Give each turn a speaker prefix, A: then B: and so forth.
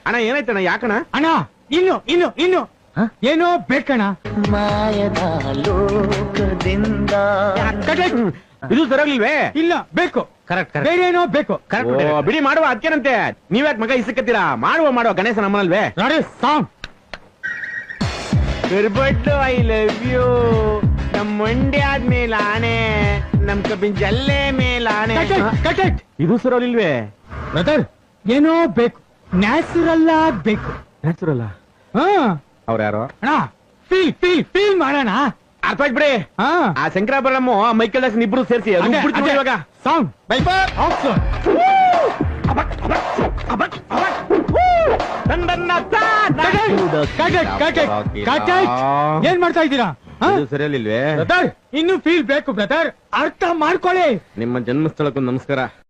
A: ಅಣ್ಣ ಏನಾಯ್ತಣ್ಣ ಯಾಕಣ
B: ಅಣ್ಣ ಇನ್ನು ಏನೋ ಬೇಕಣ್ಣ
C: ಮಾಯದ ಲೋಕದಿಂದ
A: ಇದು ಸರಿಯಾಗಿಲ್ವೇ
B: ಇಲ್ಲ ಬೇಕು
D: ಕರೆಕ್ಟ್
B: ಬೇರೆ ಏನೋ ಬೇಕು
A: ಬಿಡಿ ಮಾಡುವ ಅದಕ್ಕೇನಂತೆ ನೀವ್ಯಾಕ್ ಮಗ ಇಸಕತ್ತೀರಾ ಮಾಡುವ ಗಣೇಶ ನಮ್ಮನಲ್ವೇ
B: ನೋಡಿ ಸಾಂಗ್
A: ಬಿರ್ಬಟ್ಟು ಐ ಲವ್ ಯು ನಮ್ ಮಂಡ್ಯ ಆದ್ಮೇಲೆ ಆನೆ ನಮ್ ಕಬ್ಬಿನ ಜಲ್ಲೆ ಮೇಲೆ ಆನೆ ಇದು ಸರಿಯಾಗಿಲ್ವೇ
B: ಬ್ರದರ್ ಏನೋ ಬೇಕು ನ್ಯಾಚುರಲ್ ಆಗ್ಬೇಕು
A: ನ್ಯಾಚುರಲ್
B: ಹಾ
A: ಅವ್ರ ಯಾರೋ
B: ಅಣ್ಣ ಫೀಲ್ ಮಾಡೋಣ
A: ಅರ್ಥ ಆಗ್ಬಿಡಿ
B: ಹಾ
A: ಆ ಶಂಕರಾಭರಣಮ್ಮ ಮೈಕಲ್ ಜಾಕ್ಸನ್ ಇಬ್ರು ಸೇರಿಸಿ ಇವಾಗ
B: ಸಾಂಗ್ ಏನ್ ಮಾಡ್ತಾ ಇದ್ದೀರಾ
A: ಸರಿಯಲ್ಲಿಲ್ವೇ
B: ಬ್ರದರ್ ಇನ್ನು ಫೀಲ್ ಬೇಕು ಬ್ರದರ್ ಅರ್ಥ ಮಾಡ್ಕೊಳ್ಳಿ
A: ನಿಮ್ಮ ಜನ್ಮಸ್ಥಳಕ್ಕೂ ನಮಸ್ಕಾರ